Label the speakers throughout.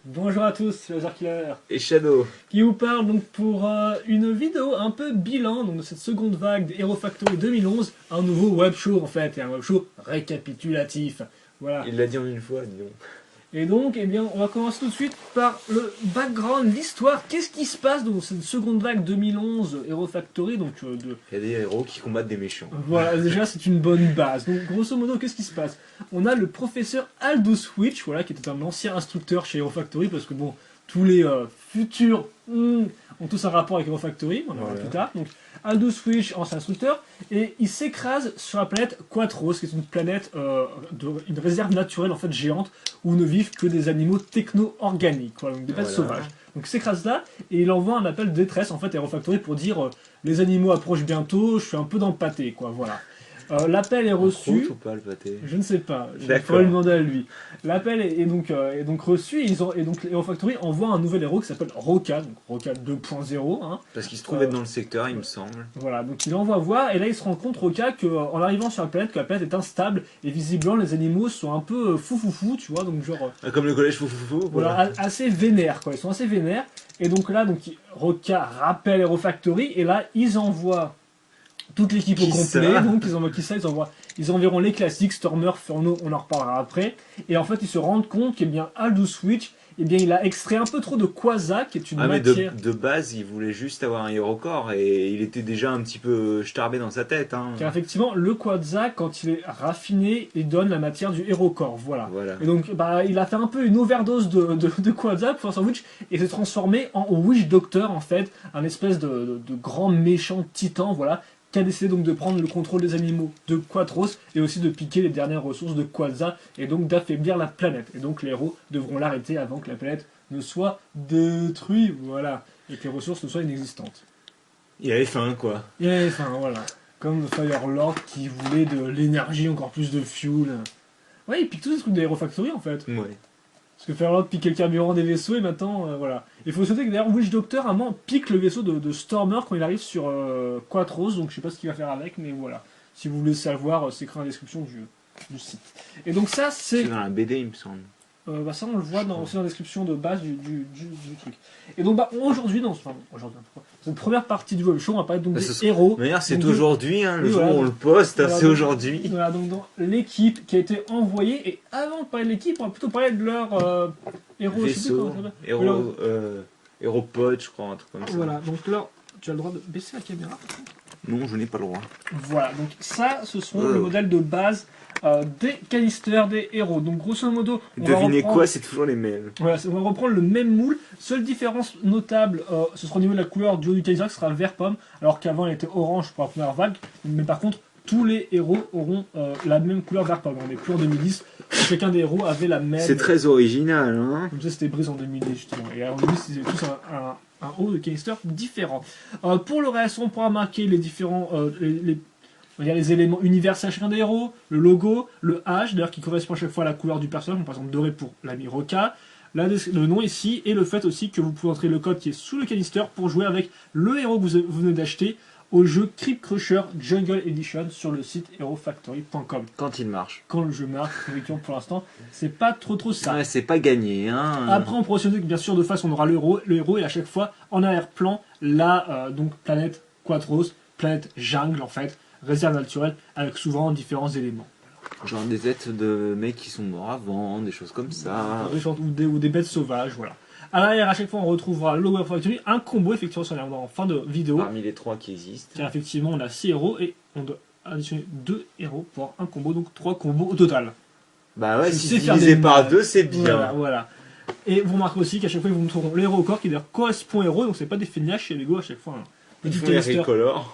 Speaker 1: Bonjour à tous, c'est Laser Killer
Speaker 2: Et Shadow.
Speaker 1: qui vous parle donc pour une vidéo un peu bilan donc, de cette seconde vague de Hero Factory 2011, un nouveau web show en fait, et un web show récapitulatif. Voilà.
Speaker 2: Il l'a dit en une fois, dis donc.
Speaker 1: Et donc, eh bien, on va commencer tout de suite par le background, l'histoire. Qu'est-ce qui se passe dans cette seconde vague 2011 Hero Factory donc,
Speaker 2: Il y a des héros qui combattent des méchants.
Speaker 1: Voilà, déjà c'est une bonne base. Donc grosso modo, qu'est-ce qui se passe? On a le professeur Aldous Switch, voilà, qui était un ancien instructeur chez Hero Factory, parce que bon, tous les futurs ont tous un rapport avec Hero Factory, on en verra plus tard. Donc Aldous Switch, ancien instructeur, et il s'écrase sur la planète Quatros, qui est une planète, une réserve naturelle en fait géante, où ne vivent que des animaux techno-organiques, voilà, donc des bêtes sauvages. Donc il s'écrase là, et il envoie un appel de détresse en fait à Hero Factory pour dire les animaux approchent bientôt, je suis un peu dans le pâté, quoi, voilà. L'appel est reçu.
Speaker 2: Ou pas le pâté?
Speaker 1: Je ne sais pas, je
Speaker 2: D'accord.
Speaker 1: pourrais lui demander à lui. L'appel est donc reçu, et donc Hero Factory envoie un nouvel héros qui s'appelle Roka, donc Roka 2.0. Hein.
Speaker 2: Parce qu'il se trouvait dans le secteur, il me semble.
Speaker 1: Voilà, donc il envoie voir, et là il se rend compte, Roka, qu'en arrivant sur la planète, que la planète est instable, et visiblement les animaux sont un peu fou, tu vois, donc genre...
Speaker 2: Comme le collège fou.
Speaker 1: Voilà, assez vénères, quoi, ils sont assez vénères. Et donc là, Roka rappelle Hero Factory, et là ils envoient toute l'équipe au complet, donc ils envoient qui ça, ils enverront les classiques, Stormer, Furno, on en reparlera après, et en fait ils se rendent compte qu'eh bien Aldous Switch, eh bien il a extrait un peu trop de Quasar, qui est une matière...
Speaker 2: Mais de base, il voulait juste avoir un Hero Core, et il était déjà un petit peu starbé dans sa tête. Hein.
Speaker 1: Car effectivement, le Quasar, quand il est raffiné, il donne la matière du Hero Core, voilà. Et donc bah, il a fait un peu une overdose de Quasar pour son Switch, et s'est transformé en Witch Doctor en fait, un espèce de grand méchant titan, voilà, qui a décidé donc de prendre le contrôle des animaux de Quatros et aussi de piquer les dernières ressources de Quasar et donc d'affaiblir la planète. Et donc les héros devront l'arrêter avant que la planète ne soit détruite, voilà, et que les ressources ne soient inexistantes.
Speaker 2: Il avait faim, quoi.
Speaker 1: Il avait faim, voilà. Comme le Firelord qui voulait de l'énergie, encore plus de fuel. Ouais, il pique tous les trucs des Hero Factory en fait.
Speaker 2: Ouais.
Speaker 1: Parce que Firelord pique le carburant des vaisseaux et maintenant, voilà. Il faut souhaiter que d'ailleurs Witch Doctor, à un moment, pique le vaisseau de Stormer quand il arrive sur Quatros, donc je sais pas ce qu'il va faire avec, mais voilà. Si vous voulez savoir, c'est écrit dans la description du site. Et donc ça, c'est...
Speaker 2: C'est dans la BD, il me semble.
Speaker 1: Bah ça on le voit aussi dans la description de base du truc. Et donc bah, aujourd'hui, dans cette première partie du web show, on va parler donc des héros.
Speaker 2: D'ailleurs c'est
Speaker 1: donc,
Speaker 2: aujourd'hui, hein, le jour
Speaker 1: voilà,
Speaker 2: où on le poste,
Speaker 1: voilà,
Speaker 2: c'est aujourd'hui.
Speaker 1: Voilà, donc dans l'équipe qui a été envoyée, et avant de parler de l'équipe, on va plutôt parler de leur héros.
Speaker 2: Vaisseau, héropod, je crois, un truc comme ça.
Speaker 1: Voilà, donc là, tu as le droit de baisser la caméra.
Speaker 2: Non, je n'ai pas le droit.
Speaker 1: Voilà, donc ça, ce sont le modèle de base des canisters, des héros. Donc grosso modo,
Speaker 2: devinez quoi, c'est toujours les mêmes.
Speaker 1: Voilà, on va reprendre le même moule. Seule différence notable, ce sera au niveau de la couleur du haut du canister, qui sera vert pomme, alors qu'avant il était orange pour la première vague. Mais par contre, tous les héros auront la même couleur vert pomme. On n'est plus en 2010. Chacun des héros avait la même...
Speaker 2: C'est très original, hein.
Speaker 1: Comme ça, c'était Brise en 2010, justement. Et en 2010, ils avaient tous un haut de canister différent. Pour le reste, on pourra marquer les différents... on va dire les éléments universels à chacun des héros, le logo, le H, d'ailleurs qui correspond à chaque fois à la couleur du personnage, par exemple doré pour l'ami Roka, le nom ici, et le fait aussi que vous pouvez entrer le code qui est sous le canister pour jouer avec le héros que vous venez d'acheter au jeu Crypt Crusher Jungle Edition sur le site herofactory.com.
Speaker 2: Quand il marche.
Speaker 1: Quand le jeu marche, pour l'instant, c'est pas trop ça.
Speaker 2: Ouais, c'est pas gagné, hein.
Speaker 1: Après, on pourra aussi dire que bien sûr, de face, on aura le héros et à chaque fois, en arrière-plan, la donc planète Quatros, planète jungle en fait, réserve naturelle, avec souvent différents éléments.
Speaker 2: Genre des êtres de mecs qui sont morts avant, des choses comme ça.
Speaker 1: Ou des bêtes sauvages, voilà. À l'arrière, à chaque fois, on retrouvera le Hero Factory, un combo, effectivement, sur en fin de vidéo.
Speaker 2: Parmi les 3 qui existent.
Speaker 1: Car effectivement, on a 6 héros et on doit additionner 2 héros pour avoir un combo, donc 3 combos au total.
Speaker 2: Bah ouais, si divisé par 2, c'est bien.
Speaker 1: Voilà. Et vous remarquerez aussi qu'à chaque fois, ils vous montreront le héros au corps qui d'ailleurs correspond héros, donc c'est pas des feignages chez Lego à chaque fois.
Speaker 2: Petit canister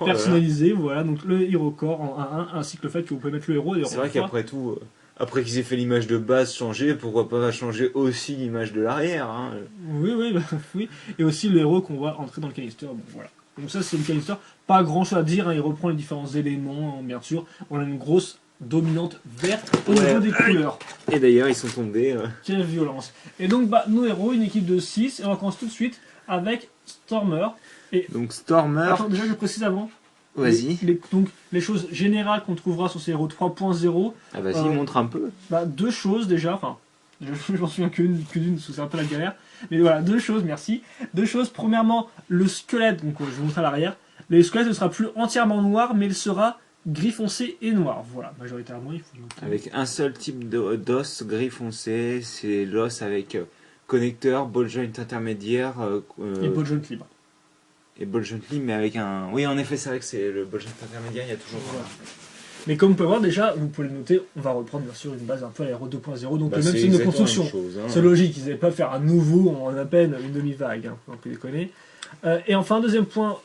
Speaker 1: personnalisé, voilà, donc le hero core en 1, ainsi que le fait que vous pouvez mettre le héros.
Speaker 2: C'est vrai qu'après tout, après qu'ils aient fait l'image de base changer, pourquoi pas changer aussi l'image de l'arrière, hein.
Speaker 1: Oui. Et aussi le héros qu'on va entrer dans le canister, bon, voilà. Donc ça c'est le canister, pas grand chose à dire, hein, il reprend les différents éléments, bien sûr. On a une grosse dominante verte au niveau des couleurs.
Speaker 2: Et d'ailleurs ils sont tombés.
Speaker 1: Quelle violence. Et donc bah, nos héros, une équipe de 6, et on commence tout de suite avec Stormer. Et
Speaker 2: donc Stormer...
Speaker 1: Attends, déjà je précise avant.
Speaker 2: Vas-y.
Speaker 1: Donc les choses générales qu'on trouvera sur ces héros 3.0.
Speaker 2: Ah vas-y, montre un peu.
Speaker 1: Bah, 2 choses déjà, enfin Je m'en souviens que d'une, parce que c'est un peu la galère. Mais voilà, deux choses, merci. Deux choses. Premièrement, le squelette, donc je vous montre à l'arrière. Le squelette ne sera plus entièrement noir, mais il sera gris foncé et noir. Voilà, majoritairement, il faut noter.
Speaker 2: Avec un seul type d'os gris foncé, c'est l'os avec connecteur, ball joint intermédiaire
Speaker 1: Et ball joint libre.
Speaker 2: et ball joint libre, mais avec un... Oui, en effet, c'est vrai que c'est le ball joint intermédiaire, il y a toujours...
Speaker 1: Voilà. Mais comme vous pouvez voir déjà, vous pouvez le noter, on va reprendre bien sûr une base un peu à l'aéro 2.0, donc le même système de construction. C'est logique, ils n'avaient pas faire un nouveau en à peine une demi-vague, hein, on peut déconner. Et enfin, deuxième point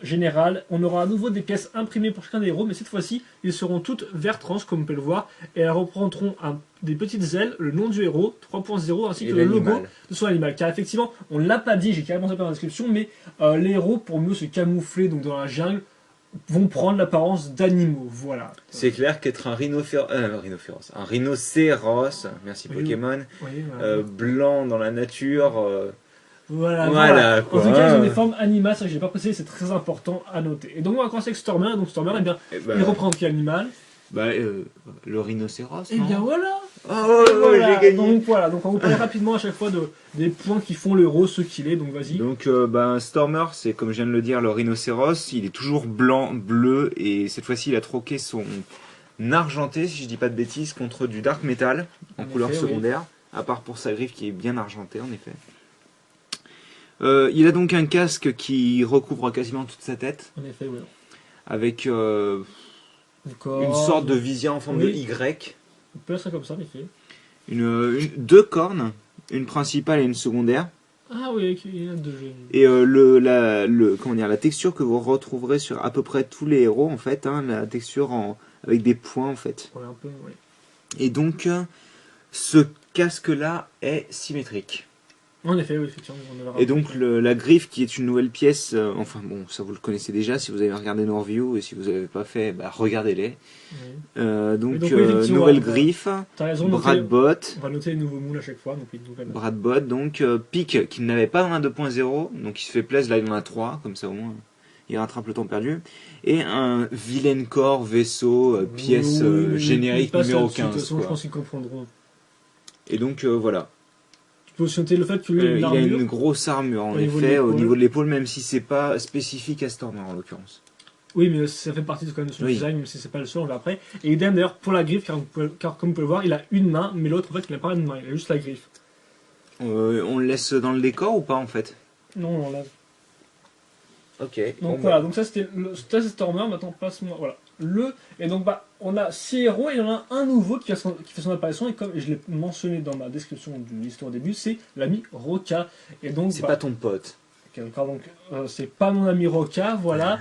Speaker 1: général, on aura à nouveau des pièces imprimées pour chacun des héros, mais cette fois-ci, ils seront toutes vert trans, comme vous pouvez le voir, et elles reprendront des petites ailes, le nom du héros, 3.0, ainsi que le logo de son animal. Car effectivement, on ne l'a pas dit, j'ai carrément ça dans la description, mais les héros, pour mieux se camoufler donc dans la jungle, vont prendre l'apparence d'animaux, voilà.
Speaker 2: C'est clair qu'être un rhinocéros, merci
Speaker 1: Oui,
Speaker 2: Pokémon,
Speaker 1: oui, voilà.
Speaker 2: blanc dans la nature,
Speaker 1: Voilà.
Speaker 2: quoi.
Speaker 1: En tout cas, ils ont des formes animales, ça que j'ai pas précisé, c'est très important à noter. Et donc on va commencer avec Stormer, donc Stormer, eh bien, il reprend quel animal?
Speaker 2: Le rhinocéros,
Speaker 1: Et
Speaker 2: non
Speaker 1: bien voilà.
Speaker 2: Oh,
Speaker 1: Et voilà.
Speaker 2: j'ai gagné.
Speaker 1: Donc voilà, donc on va vous parler rapidement à chaque fois des points qui font l'héros, ce qu'il est, donc vas-y.
Speaker 2: Donc Stormer, c'est comme je viens de le dire, le rhinocéros, il est toujours blanc, bleu, et cette fois-ci il a troqué son argenté, si je dis pas de bêtises, contre du dark metal, en couleur secondaire, à part pour sa griffe qui est bien argentée en effet. Il a donc un casque qui recouvre quasiment toute sa tête,
Speaker 1: En effet, oui.
Speaker 2: avec une sorte de visée en forme de Y.
Speaker 1: On peut faire ça comme ça, en effet.
Speaker 2: Deux cornes, une principale et une secondaire.
Speaker 1: Ah oui, il y en a deux jeux.
Speaker 2: Et la texture que vous retrouverez sur à peu près tous les héros, en fait, hein, la texture avec des points, en fait.
Speaker 1: Ouais, un peu, oui.
Speaker 2: Et donc, ce casque-là est symétrique.
Speaker 1: En effet, oui, effectivement.
Speaker 2: Et donc, la griffe, qui est une nouvelle pièce, enfin bon, ça vous le connaissez déjà, si vous avez regardé nos reviews, et si vous n'avez pas fait, regardez-les.
Speaker 1: Oui.
Speaker 2: Donc,
Speaker 1: ouais,
Speaker 2: nouvelle griffe,
Speaker 1: t'as raison,
Speaker 2: Bradbot.
Speaker 1: On va noter les nouveaux moules à chaque fois, donc une nouvelle.
Speaker 2: Bradbot, donc Pic, qui n'avait pas un 2.0, donc il se fait plaisir, là il en a 3, comme ça au moins il rattrape le temps perdu. Et un vilain corps, vaisseau, pièce générique numéro 15. De toute façon,
Speaker 1: je pense qu'ils comprendront.
Speaker 2: Et donc voilà.
Speaker 1: Tu peux aussi noter le fait qu'il
Speaker 2: il a une grosse armure en effet au niveau de l'épaule, même si c'est pas spécifique à Stormer en l'occurrence.
Speaker 1: Oui, mais ça fait partie quand même de son design, même si c'est pas le seul, on verra après. Et idem d'ailleurs pour la griffe, car comme vous pouvez le voir, il a une main, mais l'autre en fait il n'a pas une main, il a juste la griffe.
Speaker 2: On le laisse dans le décor ou pas en fait?
Speaker 1: Non, on l'a.
Speaker 2: Ok.
Speaker 1: Donc voilà, donc ça c'était Stormer, maintenant passe-moi. Voilà. Et donc on a 6 héros et il y en a un nouveau qui fait son apparition, et comme je l'ai mentionné dans ma description de l'histoire au début, c'est l'ami Roca. Et donc
Speaker 2: c'est pas ton pote.
Speaker 1: D'accord, donc c'est pas mon ami Roca, voilà,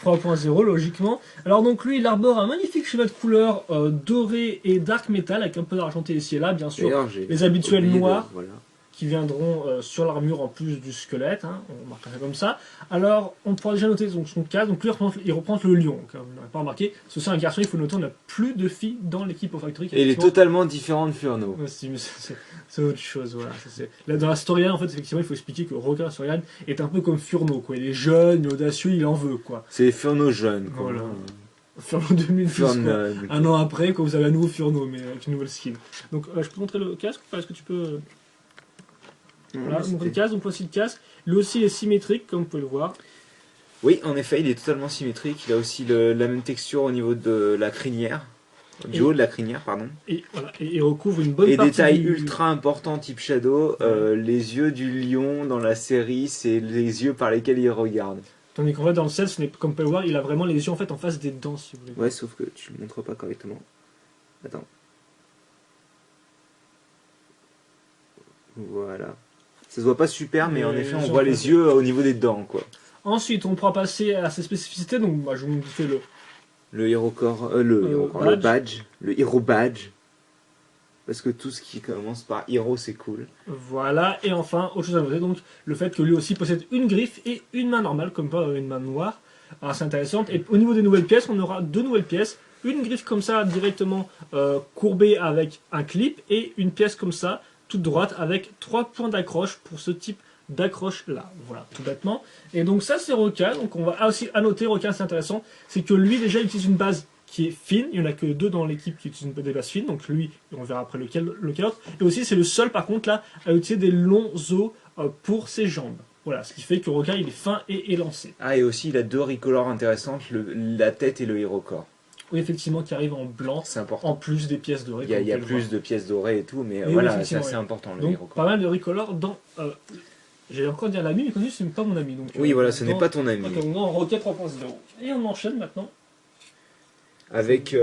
Speaker 1: 3.0 logiquement. Alors donc lui il arbore un magnifique cheval de couleur doré et dark metal avec un peu d'argenté ici et là, bien sûr. Les habituels noirs qui viendront sur l'armure en plus du squelette, hein, on marquera ça comme ça. Alors on pourra déjà noter donc, son cas, donc lui il reprend le lion, donc, on n'a pas remarqué, c'est aussi un garçon, il faut noter, on n'a plus de filles dans l'équipe au Factory.
Speaker 2: Et il est totalement différent de Furno.
Speaker 1: Ouais, c'est autre chose, voilà. Là, dans la storyline, en fait, effectivement, il faut expliquer que Roca storyline est un peu comme Furno, quoi. Il est jeune, il est audacieux, il en veut, quoi.
Speaker 2: C'est Furno jeune, quoi.
Speaker 1: Voilà. Furno 2012, un an après, quand vous avez un nouveau Furno, mais avec une nouvelle skin. Donc, je peux montrer le casque, ou est-ce que tu peux... Voilà, donc le casque, donc voici le casque. Lui aussi est symétrique, comme vous pouvez le voir.
Speaker 2: Oui, en effet, il est totalement symétrique. Il a aussi la même texture au niveau de la crinière. Du haut de la crinière, pardon.
Speaker 1: Et voilà, et il recouvre une bonne partie.
Speaker 2: Et détail ultra important type Shadow, les yeux du lion dans la série, c'est les yeux par lesquels il regarde.
Speaker 1: Tandis qu'en fait, dans le set, comme vous pouvez le voir, il a vraiment les yeux en fait en face des dents, si vous voulez.
Speaker 2: Ouais, sauf que tu le montres pas correctement. Attends. Voilà. Ça se voit pas super, mais en effet, on voit les yeux au niveau des dents, quoi.
Speaker 1: Ensuite, on pourra passer à ses spécificités. Donc, je vous fais
Speaker 2: le Hero Core, le badge, le Hero Badge. Parce que tout ce qui commence par Hero, c'est cool.
Speaker 1: Voilà, et enfin, autre chose à noter, donc le fait que lui aussi possède une griffe et une main normale, comme pas une main noire. Alors, c'est intéressant. Et au niveau des nouvelles pièces, on aura 2 nouvelles pièces. Une griffe comme ça, directement courbée avec un clip, et une pièce comme ça, toute droite, avec 3 points d'accroche pour ce type d'accroche là, voilà, tout bêtement. Et donc ça c'est Roca, donc on va aussi annoter Roca, c'est intéressant, c'est que lui déjà il utilise une base qui est fine. Il n'y en a que 2 dans l'équipe qui utilisent des bases fines, donc lui, on verra après lequel autre. Et aussi, c'est le seul, par contre, là, à utiliser des longs os pour ses jambes. Voilà, ce qui fait que Roca, il est fin et élancé.
Speaker 2: Ah, et aussi, il a 2 recolors intéressantes, la tête et le Hero Core.
Speaker 1: Oui, effectivement, qui arrive en blanc,
Speaker 2: c'est important.
Speaker 1: en plus des pièces dorées.
Speaker 2: Il y a plus de pièces dorées et tout, mais
Speaker 1: oui,
Speaker 2: voilà, c'est assez important, le
Speaker 1: donc,
Speaker 2: Hero Core.
Speaker 1: Pas mal de recolors dans... J'allais encore dire l'ami, mais connu, c'est pas mon ami. Donc,
Speaker 2: oui, voilà, ce n'est pas ton ami.
Speaker 1: Donc, on est en Roca 3.0. Et on enchaîne maintenant.
Speaker 2: Avec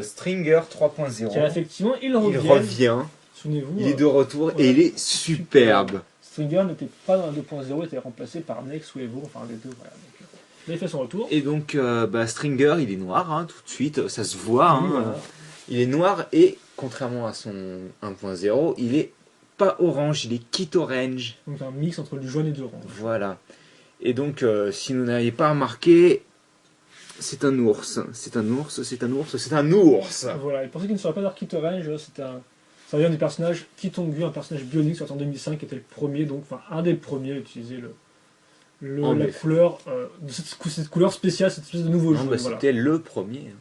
Speaker 2: Stringer 3.0.
Speaker 1: Effectivement, il
Speaker 2: revient.
Speaker 1: Souvenez-vous.
Speaker 2: Il est de retour et il est superbe.
Speaker 1: Stringer n'était pas dans la 2.0, il était remplacé par Nex ou Evo, enfin les deux, voilà. Donc, il a fait son retour.
Speaker 2: Et donc, Stringer, il est noir, hein, tout de suite, ça se voit.
Speaker 1: Oui,
Speaker 2: hein,
Speaker 1: voilà.
Speaker 2: Il est noir et, contrairement à son 1.0, il est pas orange, il est kit orange.
Speaker 1: Donc un mix entre du jaune et de l'orange.
Speaker 2: Voilà. Et donc, si vous n'aviez pas remarqué, c'est un ours. C'est un ours, c'est un ours, c'est un ours.
Speaker 1: Voilà, et pour ceux qui ne sauraient pas dire kit orange, ça vient du personnage Kitongyu, un personnage bionique sorti en 2005, qui était le premier, donc, enfin, un des premiers à utiliser la couleur, cette couleur spéciale, cette espèce de nouveau jaune.
Speaker 2: Voilà. C'était le premier.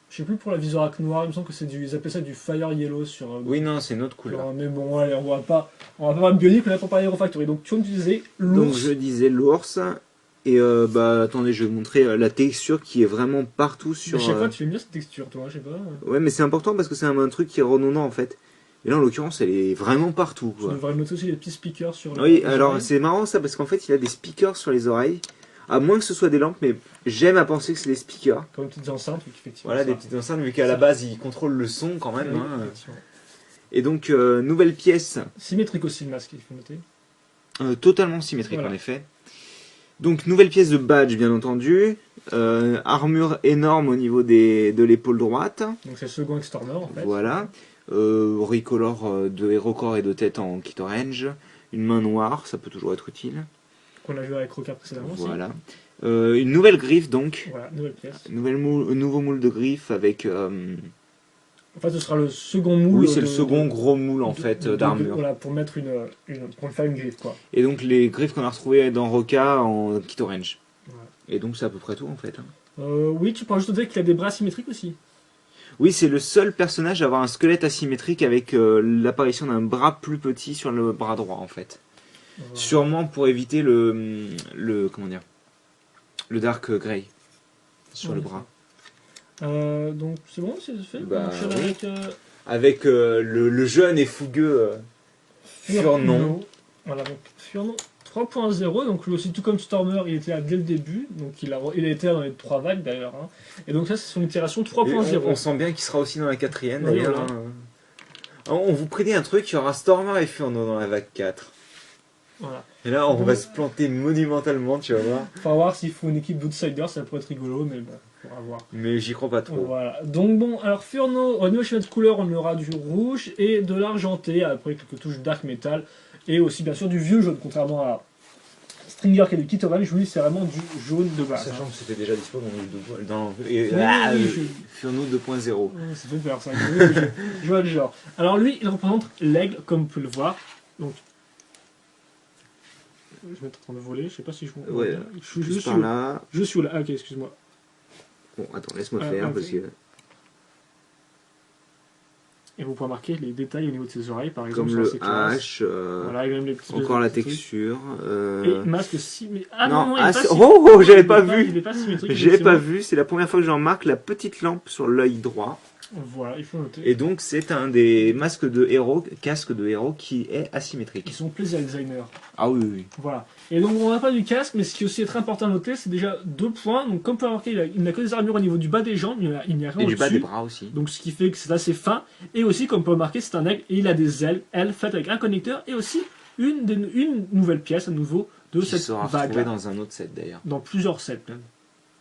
Speaker 1: Je sais plus pour la Visorak noire, il me semble que ils appelaient ça du Fire Yellow sur...
Speaker 2: oui, non, c'est une autre couleur.
Speaker 1: Mais bon, allez, on va pas parler de bionique, on a pas parlé de Hero Factory. Donc, tu disais l'ours.
Speaker 2: Donc, je disais l'ours. Et attendez, je vais vous montrer la texture qui est vraiment partout sur...
Speaker 1: Mais je sais pas, tu aimes bien cette texture, toi, je sais pas.
Speaker 2: Ouais, mais c'est important parce que c'est un truc qui est redondant en fait. Et là, en l'occurrence, elle est vraiment partout.
Speaker 1: Tu devrais noter aussi les petits speakers sur les
Speaker 2: Oui, alors
Speaker 1: oreilles.
Speaker 2: c'est marrant ça parce qu'en fait, il a des speakers sur les oreilles. À moins que ce soit des lampes, mais j'aime à penser que c'est des speakers.
Speaker 1: Comme des petites enceintes, effectivement.
Speaker 2: Voilà, des petites enceintes, vu qu'à la base, il contrôle le son quand même.
Speaker 1: Oui,
Speaker 2: hein. Et donc, nouvelle pièce.
Speaker 1: Symétrique aussi le masque, il faut noter.
Speaker 2: Totalement symétrique en effet. Donc, nouvelle pièce de badge, bien entendu. Armure énorme au niveau de l'épaule droite.
Speaker 1: Donc, c'est le second Extormer en fait.
Speaker 2: Voilà. Recolor de Hero Core et de tête en kit orange. Une main noire, ça peut toujours être utile.
Speaker 1: Qu'on a vu avec Roca précédemment.
Speaker 2: Voilà. Une nouvelle griffe donc.
Speaker 1: Voilà, nouvelle pièce.
Speaker 2: Nouveau moule de griffe avec.
Speaker 1: En fait, ce sera le second moule.
Speaker 2: Oui, c'est le second gros moule en fait d'armure.
Speaker 1: Voilà, pour mettre pour faire une griffe quoi.
Speaker 2: Et donc les griffes qu'on a retrouvées dans Roca en kit orange.
Speaker 1: Voilà.
Speaker 2: Et donc c'est à peu près tout en fait.
Speaker 1: Oui, tu pourras juste noter qu'il a des bras symétriques aussi.
Speaker 2: Oui, c'est le seul personnage à avoir un squelette asymétrique avec l'apparition d'un bras plus petit sur le bras droit en fait. Voilà. Sûrement pour éviter comment dire, le Dark Grey sur le bras.
Speaker 1: Donc c'est bon, c'est fait.
Speaker 2: Oui. Avec le jeune et fougueux Furnon.
Speaker 1: Voilà, donc Furnon 3.0, donc lui aussi tout comme Stormer, il était là dès le début, donc il a été là dans les 3 vagues d'ailleurs. Hein. Et donc ça c'est son itération 3.0.
Speaker 2: On sent bien qu'il sera aussi dans la 4ème d'ailleurs. Voilà. On vous prédit un truc, il y aura Stormer et Furnon dans la vague 4.
Speaker 1: Voilà.
Speaker 2: Et là, on va se planter monumentalement, tu vas voir.
Speaker 1: Faut voir s'il faut une équipe d'outsiders, ça pourrait être rigolo, mais bon, faudra voir.
Speaker 2: Mais j'y crois pas trop.
Speaker 1: Voilà. Donc bon, alors Furno, au niveau schéma de couleur, on aura du rouge et de l'argenté, après quelques touches dark metal, et aussi bien sûr du vieux jaune, contrairement à Stringer qui est du kit orange, lui c'est vraiment du jaune de base.
Speaker 2: Sachant que c'était déjà dispo dans Furno 2.0.
Speaker 1: Ça fait peur ça, je vois le genre. Alors lui, il représente l'aigle, comme vous pouvez le voir. Donc, je vais être en train de voler, je sais pas si je vous...
Speaker 2: Ouais,
Speaker 1: je
Speaker 2: par là.
Speaker 1: Je suis là, ah, ok, excuse-moi.
Speaker 2: Bon, attends, laisse-moi faire, okay. Parce que...
Speaker 1: Et vous pouvez marquer les détails au niveau de ses oreilles, par exemple.
Speaker 2: Comme le H,
Speaker 1: voilà, et même les petits
Speaker 2: encore la texture.
Speaker 1: Et masque symétrique. Ah non,
Speaker 2: il est pas oh, j'avais pas vu.
Speaker 1: Il est pas symétrique.
Speaker 2: J'avais pas vu, c'est la première fois que j'en remarque la petite lampe sur l'œil droit.
Speaker 1: Voilà, il faut noter.
Speaker 2: Et donc c'est un des masques de héros, casque de héros qui est asymétrique.
Speaker 1: Ils sont plaisir designer.
Speaker 2: Ah oui, oui.
Speaker 1: Voilà. Et donc on n'a pas du casque, mais ce qui aussi est très important à noter, c'est déjà 2 points. Donc comme vous pouvez remarquer, il n'a que des armures au niveau du bas des jambes, il n'y a rien
Speaker 2: et
Speaker 1: au-dessus.
Speaker 2: du bas des bras aussi.
Speaker 1: Donc ce qui fait que c'est assez fin. Et aussi, comme vous pouvez remarquer, c'est un aigle et il a des ailes faites avec un connecteur et aussi une nouvelle pièce à nouveau de cette
Speaker 2: vague. Qui sera retrouvée dans un autre set d'ailleurs.
Speaker 1: Dans plusieurs sets même.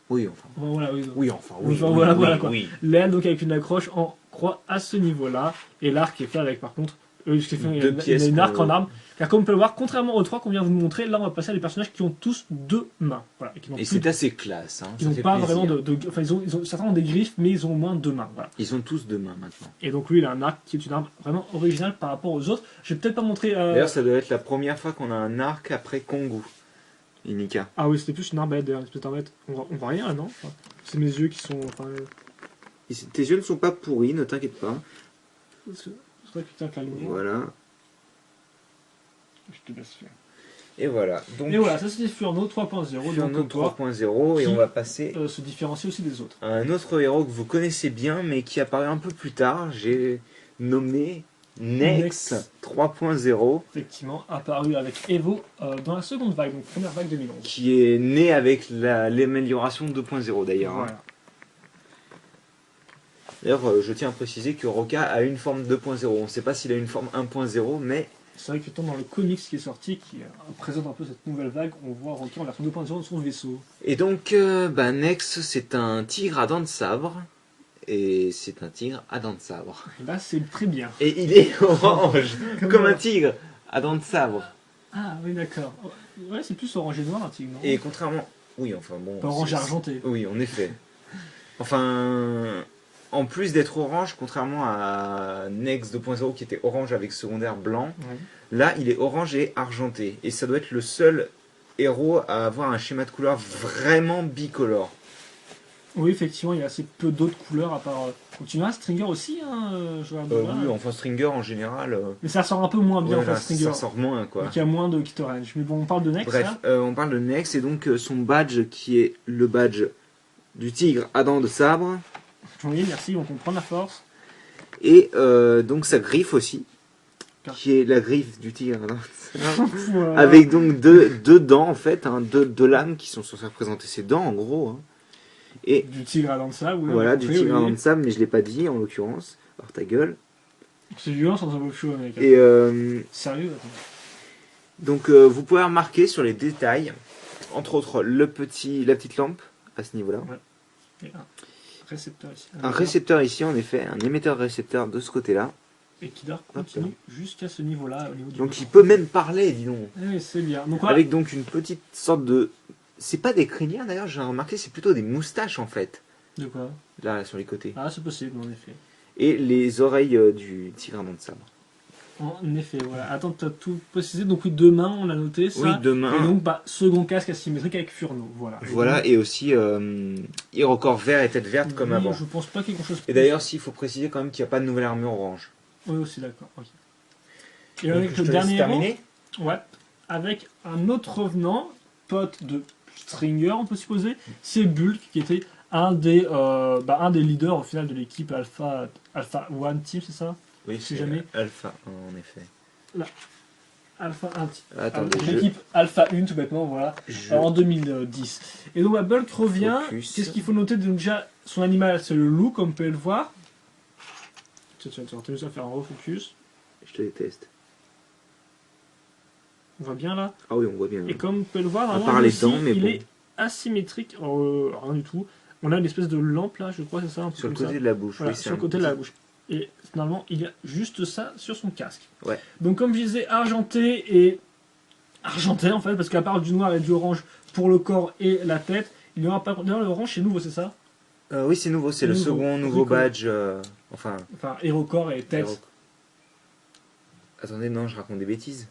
Speaker 2: Oui, enfin.
Speaker 1: Voilà, oui.
Speaker 2: Oui, enfin.
Speaker 1: Voilà quoi. L'aile donc avec une accroche en croix à ce niveau-là et l'arc est fait avec par contre il y a une arc en arme. Car comme on peut le voir, contrairement aux 3 qu'on vient de vous montrer, là on va passer à des personnages qui ont tous 2 mains. Voilà,
Speaker 2: et c'est assez classe. Hein,
Speaker 1: ils n'ont pas vraiment enfin, certains ont des griffes, mais ils ont au moins 2 mains. Voilà.
Speaker 2: Ils ont tous 2 mains maintenant.
Speaker 1: Et donc lui, il a un arc qui est une arme vraiment originale par rapport aux autres. Je vais peut-être pas montrer.
Speaker 2: D'ailleurs, ça doit être la première fois qu'on a un arc après Kongu. Inika.
Speaker 1: Ah oui, c'était plus une arbalète d'ailleurs, une espèce d'arbalète. On voit rien là, non enfin, c'est mes yeux qui sont. Enfin,
Speaker 2: tes yeux ne sont pas pourris, ne t'inquiète pas.
Speaker 1: C'est vrai que tu tiens que la lumière.
Speaker 2: Voilà.
Speaker 1: Je te laisse faire.
Speaker 2: Et voilà. Donc,
Speaker 1: Et voilà, ça c'était Furno 3.0.
Speaker 2: Furno
Speaker 1: Donc, toi,
Speaker 2: 3.0 et
Speaker 1: qui,
Speaker 2: on va passer
Speaker 1: se différencie aussi des autres.
Speaker 2: à un autre héros que vous connaissez bien mais qui apparaît un peu plus tard. J'ai nommé Nex 3.0.
Speaker 1: Effectivement, apparu avec Evo dans la seconde vague, donc première vague 2011.
Speaker 2: Qui est né avec l'amélioration 2.0 d'ailleurs.
Speaker 1: Voilà.
Speaker 2: D'ailleurs, je tiens à préciser que Roca a une forme 2.0. On ne sait pas s'il a une forme 1.0, mais
Speaker 1: C'est vrai que dans le comics qui est sorti, qui présente un peu cette nouvelle vague, on voit Rocky en version 2.0 de son vaisseau.
Speaker 2: Et donc, Nex, c'est un tigre à dents de sabre. Et c'est un tigre à dents de sabre.
Speaker 1: Et là, c'est très bien.
Speaker 2: Et il est orange, comme un tigre à dents de sabre.
Speaker 1: Ah oui, d'accord. Ouais, c'est plus orange et noir un tigre, non?
Speaker 2: Et contrairement... Oui, enfin bon...
Speaker 1: Pas orange et argenté.
Speaker 2: Oui, en effet. Enfin... En plus d'être orange, contrairement à Nex 2.0 qui était orange avec secondaire blanc,
Speaker 1: Ouais.
Speaker 2: là il est orange et argenté. Et ça doit être le seul héros à avoir un schéma de couleur vraiment bicolore.
Speaker 1: Oui, effectivement, il y a assez peu d'autres couleurs à part. Continua, Stringer aussi, hein, je regarde là.
Speaker 2: Oui, enfin Stringer en général...
Speaker 1: Mais ça ressort un peu moins bien
Speaker 2: ouais,
Speaker 1: en fait,
Speaker 2: là,
Speaker 1: Stringer.
Speaker 2: ça sort moins quoi.
Speaker 1: Donc il y a moins de kit orange. Mais bon, on parle de Nex
Speaker 2: Bref,
Speaker 1: là.
Speaker 2: on parle de Nex et donc son badge qui est le badge du tigre à dents de sabre.
Speaker 1: Oui, merci, on comprend la force.
Speaker 2: Et donc sa griffe aussi, qui est la griffe du tigre à dents de sabre.
Speaker 1: Voilà.
Speaker 2: Avec donc deux dents en fait, hein, deux lames qui sont censées représenter ses dents en gros. Hein. Et
Speaker 1: Du tigre à dents de sable. Oui,
Speaker 2: voilà,
Speaker 1: on a
Speaker 2: du
Speaker 1: compris,
Speaker 2: tigre à
Speaker 1: oui.
Speaker 2: dents de sable, mais je l'ai pas dit en l'occurrence. Alors ta gueule.
Speaker 1: C'est violent sans un beau chaud, mec.
Speaker 2: Et
Speaker 1: Sérieux, attends.
Speaker 2: donc vous pouvez remarquer sur les détails, entre autres la petite lampe à ce niveau-là.
Speaker 1: Et un récepteur ici.
Speaker 2: Un récepteur ici en effet, un émetteur récepteur de ce côté-là.
Speaker 1: Et qui d'ailleurs continue jusqu'à ce niveau-là, au niveau du
Speaker 2: Donc
Speaker 1: bouton.
Speaker 2: il peut même parler, dis donc.
Speaker 1: Oui, c'est bien. Donc voilà.
Speaker 2: Avec donc une petite sorte de... C'est pas des crinières d'ailleurs, j'ai remarqué, c'est plutôt des moustaches en fait.
Speaker 1: De quoi?
Speaker 2: Là, sur les côtés.
Speaker 1: Ah, c'est possible, en effet.
Speaker 2: Et les oreilles du tigre à dents de sabre.
Speaker 1: En effet, voilà. Attends, tu as tout précisé. Donc oui, demain, on l'a noté, ça.
Speaker 2: Oui, demain.
Speaker 1: Et donc, second casque asymétrique avec Furno. Voilà.
Speaker 2: Voilà, et aussi Iroquois vert et tête verte comme avant.
Speaker 1: Je pense pas qu'il y ait quelque chose.
Speaker 2: Et d'ailleurs, s'il faut préciser quand même qu'il n'y a pas de nouvelle armure orange.
Speaker 1: Oui, aussi, d'accord. Ok. Et
Speaker 2: Donc,
Speaker 1: avec
Speaker 2: je
Speaker 1: le
Speaker 2: te
Speaker 1: dernier
Speaker 2: laisse
Speaker 1: héros,
Speaker 2: terminer.
Speaker 1: ouais, avec un autre revenant, pote de Stringer, on peut supposer, c'est Bulk, qui était un des leaders au final de l'équipe Alpha One Team, c'est ça?
Speaker 2: Oui,
Speaker 1: Si
Speaker 2: c'est
Speaker 1: jamais.
Speaker 2: Alpha 1 en effet.
Speaker 1: Alpha 1
Speaker 2: Attendez,
Speaker 1: l'équipe Alpha 1 tout bêtement, voilà, en 2010. Et donc Bulk revient.
Speaker 2: Focus.
Speaker 1: Qu'est-ce qu'il faut noter? Donc déjà, son animal c'est le loup, comme vous pouvez le voir. Tu vas tenu à faire un refocus.
Speaker 2: Je te déteste.
Speaker 1: On voit bien là.
Speaker 2: Ah oui, on voit bien.
Speaker 1: Et comme vous pouvez le voir,
Speaker 2: À
Speaker 1: normalement,
Speaker 2: part
Speaker 1: lui
Speaker 2: les dents,
Speaker 1: aussi,
Speaker 2: mais
Speaker 1: il
Speaker 2: bon.
Speaker 1: est asymétrique. Rien du tout. On a une espèce de lampe là, je crois, c'est ça, un truc
Speaker 2: Sur le
Speaker 1: comme
Speaker 2: côté
Speaker 1: ça.
Speaker 2: de la bouche,
Speaker 1: Voilà,
Speaker 2: oui, c'est
Speaker 1: sur le
Speaker 2: un
Speaker 1: côté de la
Speaker 2: petit-
Speaker 1: bouche. Et finalement, il y a juste ça sur son casque.
Speaker 2: Ouais.
Speaker 1: Donc comme je disais, argenté en fait, parce qu'à part du noir et du orange pour le corps et la tête, il y aura pas. D'ailleurs, l'orange c'est nouveau, c'est ça?
Speaker 2: Oui, c'est nouveau, c'est le
Speaker 1: Nouveau.
Speaker 2: second nouveau
Speaker 1: Rico.
Speaker 2: badge. Enfin.
Speaker 1: Enfin, héros corps et tête.
Speaker 2: Héros. Attendez, non, je raconte des bêtises.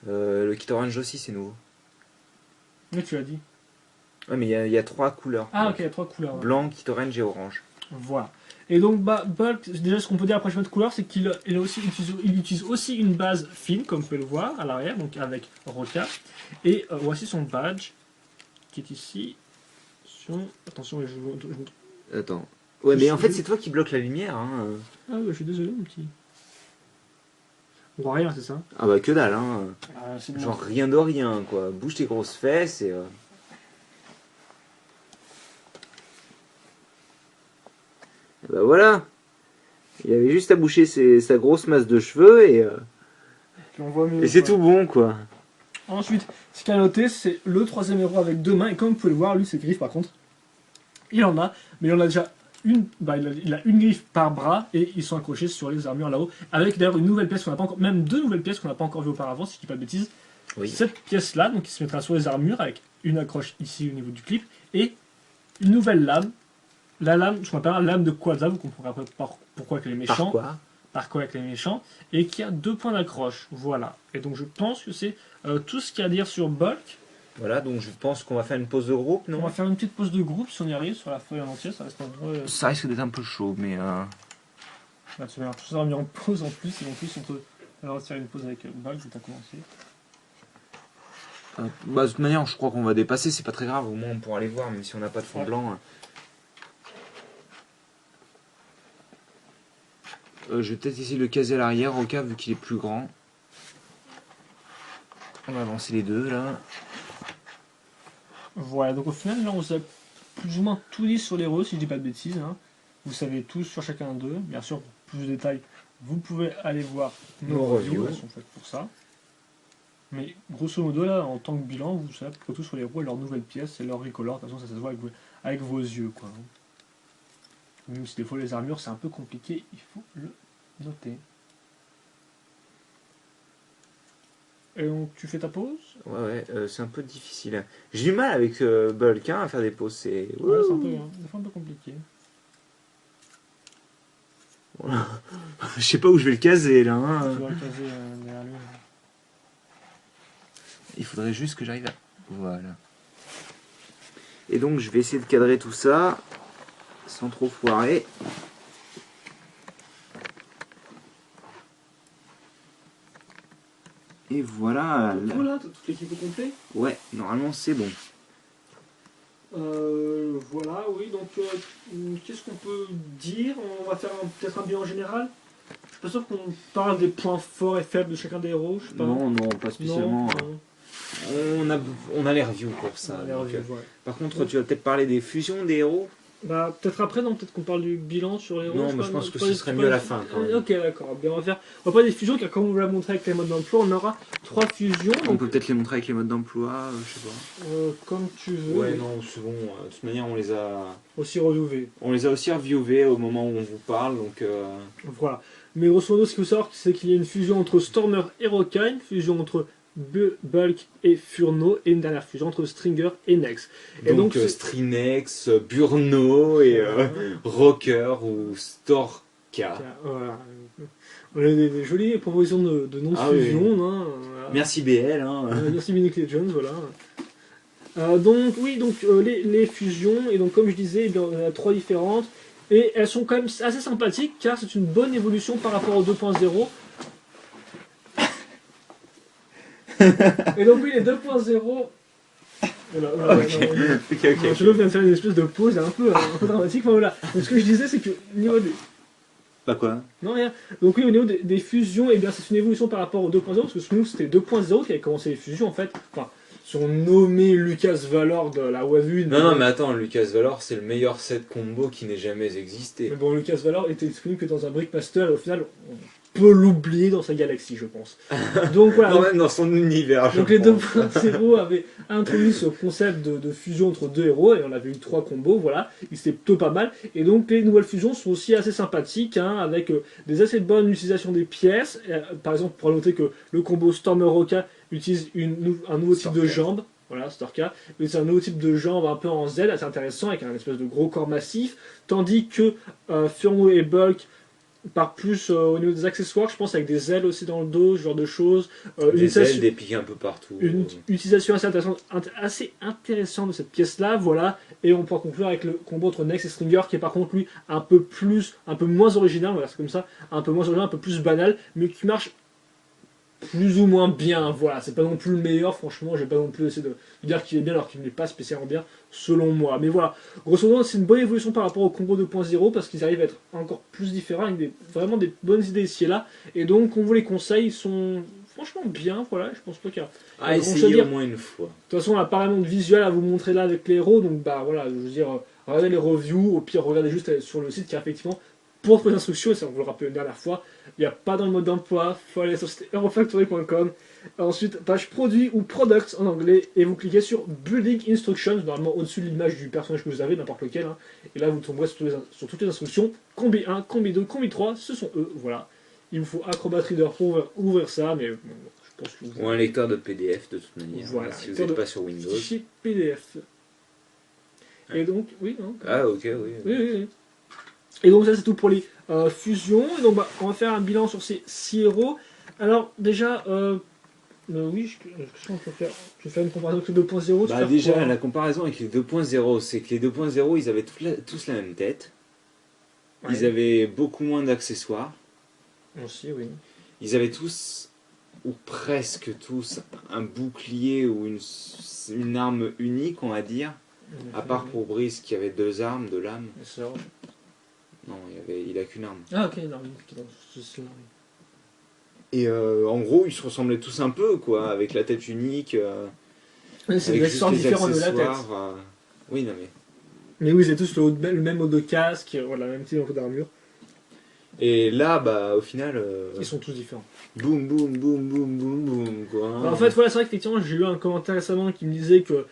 Speaker 2: Le kit orange aussi, c'est nouveau.
Speaker 1: Oui, tu l'as dit.
Speaker 2: Ouais, mais il y a 3 couleurs.
Speaker 1: Ah, ok, il y a 3 couleurs. ouais.
Speaker 2: Blanc, kit orange et orange.
Speaker 1: Voilà. Et donc, Bulk, déjà, ce qu'on peut dire après le chemin de couleur, c'est qu'il il utilise aussi une base fine, comme vous pouvez le voir à l'arrière, donc avec Roca. Et voici son badge, qui est ici. Attention,
Speaker 2: Attends. Ouais, mais en fait, c'est toi qui bloque la lumière. Hein.
Speaker 1: Ah, ouais, je suis désolé, mon petit. On voit rien, c'est ça?
Speaker 2: Ah bah que dalle, hein.
Speaker 1: Ah, c'est bon.
Speaker 2: Genre rien de rien, quoi. Bouge tes grosses fesses et... Et bah voilà. Il avait juste à boucher sa grosse masse de cheveux
Speaker 1: Puis on voit mieux,
Speaker 2: et c'est
Speaker 1: quoi.
Speaker 2: tout bon, quoi.
Speaker 1: Ensuite, ce qu'il y a à noter, c'est le troisième héros avec 2 mains. Et comme vous pouvez le voir, lui, ses griffes, par contre, il en a. Mais il en a déjà une. Il a une griffe par bras et ils sont accrochés sur les armures là-haut. Avec d'ailleurs une nouvelle pièce qu'on n'a pas encore. Même 2 nouvelles pièces qu'on n'a pas encore vues auparavant, si je dis pas de bêtises.
Speaker 2: Oui.
Speaker 1: Cette pièce-là, donc, qui se mettra sur les armures avec une accroche ici au niveau du clip. Et une nouvelle lame. La lame, ce qu'on appelle la lame de Quasar, vous comprendrez après pourquoi avec les méchants.
Speaker 2: Par quoi
Speaker 1: Avec les méchants, et qui a 2 points d'accroche. Voilà. Et donc je pense que c'est tout ce qu'il y a à dire sur Bulk.
Speaker 2: Voilà, donc je pense qu'on va faire une pause de groupe,
Speaker 1: On
Speaker 2: non?
Speaker 1: va faire une petite pause de groupe si on y arrive sur la feuille en entier, ça reste un vrai.
Speaker 2: Ça risque d'être un peu chaud, mais...
Speaker 1: Là, tu verras, tout ça mis en pause en plus, et en plus on peut alors faire une pause avec Bug, je vais commencé.
Speaker 2: Bah, de toute manière, je crois qu'on va dépasser, c'est pas très grave, au moins on pourra les voir, même si on n'a pas de fond
Speaker 1: Ouais.
Speaker 2: blanc. Je vais peut-être essayer de le caser à l'arrière, au cas, vu qu'il est plus grand. On va avancer les deux, là.
Speaker 1: Voilà, donc au final, là on vous a plus ou moins tout dit sur les héros, si je dis pas de bêtises. Hein. Vous savez tout sur chacun d'eux. Bien sûr, pour plus de détails, vous pouvez aller voir nos reviews, elles sont faites pour ça. Mais grosso modo, là, en tant que bilan, vous savez tout sur les héros et leurs nouvelles pièces et leurs recolors. De toute façon, ça se voit avec vos yeux, quoi. Même si des fois les armures, c'est un peu compliqué, il faut le noter. Et donc, tu fais ta pause?
Speaker 2: Ouais, c'est un peu difficile. J'ai du mal avec Bulk hein, à faire des pauses, c'est...
Speaker 1: Ouais, c'est un peu, des fois un peu compliqué.
Speaker 2: Je sais pas où je vais le caser, là. Hein.
Speaker 1: Tu dois le caser derrière lui.
Speaker 2: Il faudrait juste que j'arrive à... Voilà. Et donc, je vais essayer de cadrer tout ça, sans trop foirer. Et voilà.
Speaker 1: Voilà, t'as toute l'équipe au complet.
Speaker 2: Ouais, normalement c'est bon.
Speaker 1: Voilà, oui, donc qu'est-ce qu'on peut dire? On va faire peut-être un bilan général. Je suis pas sûr qu'on parle des points forts et faibles de chacun des héros, je sais pas.
Speaker 2: Non, pas spécialement.
Speaker 1: Non.
Speaker 2: On a les reviews pour ça.
Speaker 1: On a les reviews, ouais.
Speaker 2: Par contre, tu vas peut-être parler des fusions des héros.
Speaker 1: Bah, peut-être après, non, peut-être qu'on parle du bilan sur les héros.
Speaker 2: Non, mais je pense que ce serait mieux à la fin quand même.
Speaker 1: Ok, d'accord. On va pas des fusions, car comme on vous l'a montré avec les modes d'emploi, on aura 3 fusions.
Speaker 2: On peut peut-être les montrer avec les modes d'emploi, je sais pas.
Speaker 1: Comme tu veux.
Speaker 2: Ouais, non, c'est bon. De toute manière, on les a
Speaker 1: Aussi
Speaker 2: reviewés au moment où on vous parle, donc...
Speaker 1: Voilà. Mais grosso modo, ce qu'il faut savoir, c'est qu'il y a une fusion entre Stormer et Roca, une fusion entre Bulk et Furno, et une dernière fusion entre Stringer et Nex. Et
Speaker 2: donc Strinex, Burno et Rocker ou Storka.
Speaker 1: Voilà. On a des jolies propositions de noms de fusion.
Speaker 2: Oui.
Speaker 1: Hein, voilà.
Speaker 2: Merci BL. Hein.
Speaker 1: Merci Minic Legends, voilà. Donc oui, donc les fusions, et donc comme je disais, eh bien, il y en a 3 différentes, et elles sont quand même assez sympathiques, car c'est une bonne évolution par rapport au 2.0. Et donc oui, les 2.0... Voilà,
Speaker 2: Ok.
Speaker 1: Je viens de faire une espèce de pause un peu dramatique. Enfin, voilà. Donc, ce que je disais, c'est que au niveau des...
Speaker 2: Pas quoi?
Speaker 1: Non, rien. Donc oui, au niveau des fusions, eh bien, c'est une évolution par rapport au 2.0, parce que nous, c'était 2.0 qui avait commencé les fusions, en fait. Enfin, sont nommés Lucas Valor de la Wavune.
Speaker 2: Non, mais attends, Lucas Valor, c'est le meilleur set combo qui n'ait jamais existé.
Speaker 1: Mais bon, Lucas Valor était disponible que dans un Brickmaster, et au final, on peut l'oublier dans sa galaxie, je pense. Donc voilà.
Speaker 2: Non, même dans son univers.
Speaker 1: Donc les 2.0 avaient introduit ce concept de fusion entre 2 héros, et on avait eu 3 combos, voilà, et c'était plutôt pas mal. Et donc les nouvelles fusions sont aussi assez sympathiques, hein, avec des assez bonnes utilisations des pièces. Par exemple, pour noter que le combo Stormer Roca utilise un nouveau type de jambe. Voilà, Storka. C'est un nouveau type de jambe un peu en Z, assez intéressant, avec un espèce de gros corps massif. Tandis que Furno et Bulk part plus au niveau des accessoires, je pense, avec des ailes aussi dans le dos, ce genre de choses.
Speaker 2: Des ailes, des pics un peu partout.
Speaker 1: Une utilisation assez intéressante de cette pièce-là, voilà. Et on pourra conclure avec le combo entre Nex et Stringer, qui est par contre, lui, un peu moins original, voilà, c'est comme ça, un peu moins original, un peu plus banal, mais qui marche plus ou moins bien, voilà. C'est pas non plus le meilleur, franchement, j'ai pas non plus essayé de dire qu'il est bien alors qu'il n'est pas spécialement bien, selon moi. Mais voilà, grosso modo, c'est une bonne évolution par rapport au combo 2.0, parce qu'ils arrivent à être encore plus différents, avec vraiment des bonnes idées ici et là, et donc on vous les conseille, ils sont franchement bien, voilà, je pense pas qu'il y a
Speaker 2: essayez au moins une fois.
Speaker 1: De toute façon, on a pas vraiment de visuel à vous montrer là avec les héros, donc bah voilà, je veux dire, regardez les reviews, au pire regardez juste sur le site, car effectivement, pour trouver les instructions, et ça on vous le rappelle une dernière fois, il n'y a pas dans le mode d'emploi, il faut aller sur le site eurofactory.com, ensuite page produit ou products en anglais, et vous cliquez sur Building Instructions, normalement au-dessus de l'image du personnage que vous avez, n'importe lequel, hein, et là vous tomberez sur toutes les instructions, combi 1, combi 2, combi 3, ce sont eux, voilà. Il vous faut Acrobat Reader pour ouvrir ça, mais bon, je pense que vous...
Speaker 2: Ou un lecteur de PDF de toute manière,
Speaker 1: voilà,
Speaker 2: si vous n'êtes pas sur Windows.
Speaker 1: Fichier PDF. Et donc, oui, non.
Speaker 2: Ah ok,
Speaker 1: Oui. Et donc ça c'est tout pour les fusions. Et donc bah, on va faire un bilan sur ces 6 héros. Alors déjà, Oui, qu'est-ce qu'on peut faire? Je vais faire une comparaison avec le 2.0.
Speaker 2: Bah déjà, la comparaison avec les 2.0, c'est que les 2.0, ils avaient tous la même tête.
Speaker 1: Ouais.
Speaker 2: Ils avaient beaucoup moins d'accessoires.
Speaker 1: Aussi, oui.
Speaker 2: Ils avaient tous, ou presque tous, un bouclier ou une arme unique, on va dire. À part pour Brice qui avait 2 armes, 2 lames. Non, il a qu'une arme.
Speaker 1: Ah ok, non, c'est là, oui.
Speaker 2: Et en gros, ils se ressemblaient tous un peu, quoi, avec la tête unique.
Speaker 1: C'est
Speaker 2: avec
Speaker 1: des
Speaker 2: juste
Speaker 1: accessoires
Speaker 2: les
Speaker 1: différents de la tête.
Speaker 2: accessoires. Oui, non mais.
Speaker 1: Mais oui, c'est tous le même mode de casque, voilà, le même type d'armure.
Speaker 2: Et là, bah, au final.
Speaker 1: Ils sont tous différents.
Speaker 2: Boum, boum, boum, boum, boum, boum, quoi.
Speaker 1: Bah, en fait, voilà, c'est vrai qu'effectivement, j'ai eu un commentaire récemment qui me disait que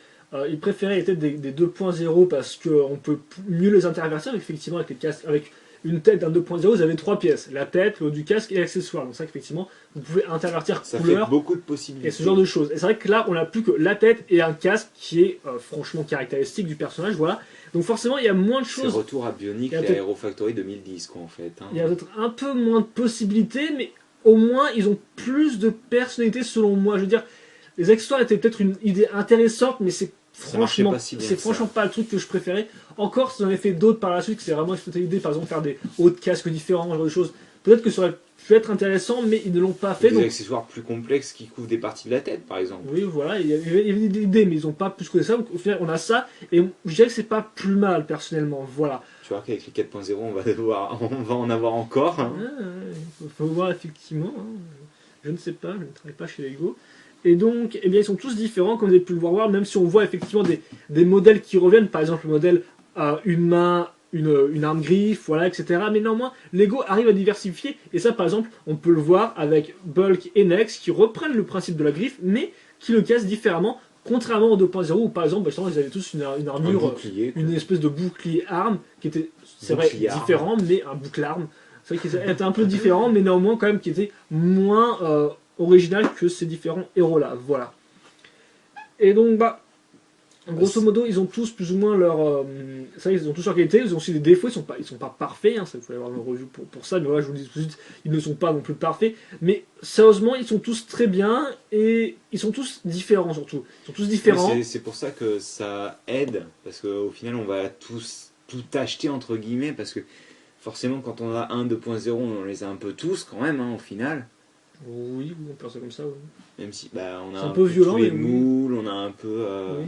Speaker 1: il préférait les têtes des 2.0 parce qu'on peut mieux les intervertir. Effectivement, avec les casques, avec une tête d'un 2.0, vous avez 3 pièces: la tête, le haut du casque et l'accessoire. Donc, c'est vrai qu'effectivement, vous pouvez intervertir
Speaker 2: ça
Speaker 1: couleur
Speaker 2: fait beaucoup de possibilités.
Speaker 1: et ce genre de choses. Et c'est vrai que là, on n'a plus que la tête et un casque qui est franchement caractéristique du personnage. Voilà. Donc, forcément, il y a moins de
Speaker 2: C'est
Speaker 1: choses.
Speaker 2: retour à Bionic et à Aero Factory 2010, quoi, en fait. Hein.
Speaker 1: Il y a peut-être un peu moins de possibilités, mais au moins, ils ont plus de personnalité selon moi. Je veux dire, les accessoires étaient peut-être une idée intéressante, mais c'est franchement, pas le truc que je préférais. Encore, si j'en ai fait d'autres par la suite, que c'est vraiment une idée, par exemple, faire des hauts de casques différents, ce genre de choses. Peut-être que ça aurait pu être intéressant, mais ils ne l'ont pas fait.
Speaker 2: Des accessoires plus complexes qui couvrent des parties de la tête, par exemple.
Speaker 1: Oui, voilà, il y avait des idées, mais ils n'ont pas plus que ça. Donc, au final, on a ça, et je dirais que c'est pas plus mal, personnellement. Voilà.
Speaker 2: Tu vois qu'avec les 4.0, on va en avoir encore. Hein.
Speaker 1: Faut voir, effectivement. Hein. Je ne sais pas, je ne travaille pas chez Lego. Et donc, eh bien, ils sont tous différents, comme vous avez pu le voir, même si on voit effectivement des modèles qui reviennent, par exemple le modèle une main, une arme griffe, voilà, etc. Mais néanmoins, Lego arrive à diversifier, et ça, par exemple, on peut le voir avec Bulk et Nex, qui reprennent le principe de la griffe, mais qui le cassent différemment, contrairement au 2.0, où par exemple, ils avaient tous une armure, une espèce de bouclier arme, qui était, c'est vrai, différent, mais un boucle arme. C'est vrai qu'il était un peu différent, mais néanmoins, quand même, qui était moins original que ces différents héros-là. Voilà. Et donc, bah, grosso modo, ils ont tous plus ou moins leur. Ça, ils ont tous leur qualité, ils ont aussi des défauts, ils sont pas parfaits, hein, ça, il faut avoir une review pour ça, mais voilà, je vous le dis tout de suite, ils ne sont pas non plus parfaits. Mais sérieusement, ils sont tous très bien et ils sont tous différents surtout. Ils sont tous différents.
Speaker 2: Oui, c'est pour ça que ça aide, parce qu'au final, on va tous tout acheter, entre guillemets, parce que forcément, quand on a un 2.0, on les a un peu tous quand même, hein, au final.
Speaker 1: Oui, on peut faire ça comme ça, oui.
Speaker 2: Même si bah, on a
Speaker 1: un peu violent,
Speaker 2: tous les moules, on a un peu.
Speaker 1: Oui.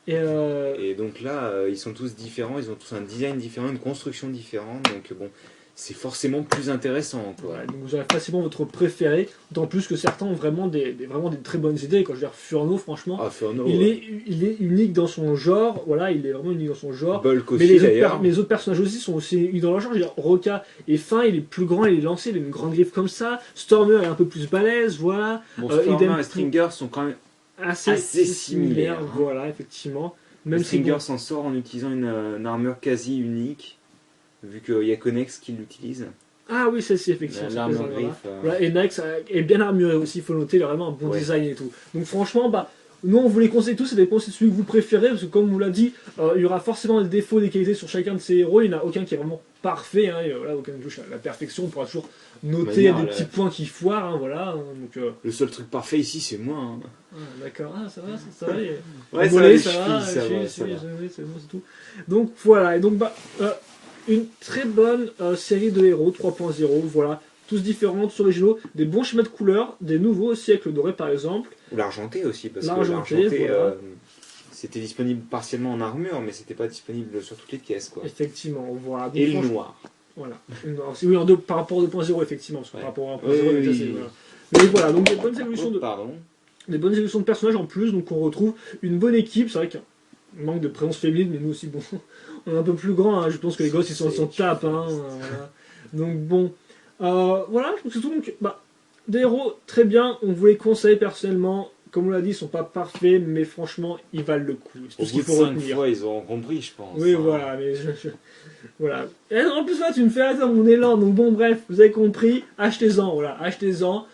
Speaker 2: Et donc là, ils sont tous différents, ils ont tous un design différent, une construction différente, donc bon, c'est forcément plus intéressant. Quoi.
Speaker 1: Ouais, donc vous aurez facilement votre préféré, d'autant plus que certains ont vraiment des très bonnes idées. Quand je veux dire Furno, franchement, il est unique dans son genre, voilà, il est vraiment unique dans son genre.
Speaker 2: Bulk aussi,
Speaker 1: mais les autres personnages aussi sont aussi uniques dans leur genre. Je veux dire, Roka est fin, il est plus grand, il est lancé, il a une grande griffe comme ça. Stormer est un peu plus balèze, voilà.
Speaker 2: Bon, Stormer et Stringer sont quand même assez similaires. Hein.
Speaker 1: Voilà, effectivement. Même
Speaker 2: Stringer s'en sort en utilisant une armure quasi unique, vu qu'il y a Connex qui l'utilise.
Speaker 1: Ah oui, celle-ci, effectivement.
Speaker 2: L'armure griffe.
Speaker 1: Voilà, et Nex est bien armuré aussi, il faut noter, il a vraiment un bon design et tout. Donc franchement, bah, nous on vous les conseille tous, ça dépend si c'est celui que vous préférez, parce que comme on vous l'a dit, il y aura forcément des défauts, des qualités sur chacun de ces héros, il n'y en a aucun qui est vraiment parfait, hein, voilà, aucun qui touche à la perfection, on pourra toujours noter des petits points qui foirent, hein, voilà. Hein, donc,
Speaker 2: le seul truc parfait ici, c'est moi. Hein.
Speaker 1: Ah, d'accord, ça va.
Speaker 2: Ouais, ça va,
Speaker 1: c'est bon, c'est tout. Donc voilà, et donc bah, une très bonne série de héros 3.0, voilà, tous différents, tous originaux, des bons schémas de couleurs, des nouveaux aussi avec le doré par exemple.
Speaker 2: Ou l'argenté aussi, parce que
Speaker 1: l'argenté, voilà.
Speaker 2: C'était disponible partiellement en armure, mais c'était pas disponible sur toutes les pièces, quoi.
Speaker 1: Effectivement, voilà. Donc,
Speaker 2: et le noir.
Speaker 1: Voilà. Oui, par rapport au 2.0, effectivement, parce que par rapport à 1.0, voilà. Mais voilà, donc des bonnes évolutions des bonnes évolutions de personnages en plus, donc on retrouve une bonne équipe, c'est vrai qu'il manque de présence féminine, mais nous aussi, bon, on est un peu plus grand, hein, je pense que les gosses ils s'en tapent, hein, voilà. Donc bon, voilà, je pense que c'est tout, donc, bah, des héros très bien, on vous les conseille personnellement. Comme on l'a dit, ils sont pas parfaits, mais franchement, ils valent le coup. C'est tout ce qu'il faut retenir.
Speaker 2: Fois, ils auront compris, je pense.
Speaker 1: Oui, hein. Voilà, mais voilà. Et en plus, là, tu me fais attendre mon élan, donc bon, bref, vous avez compris, achetez-en, voilà, achetez-en.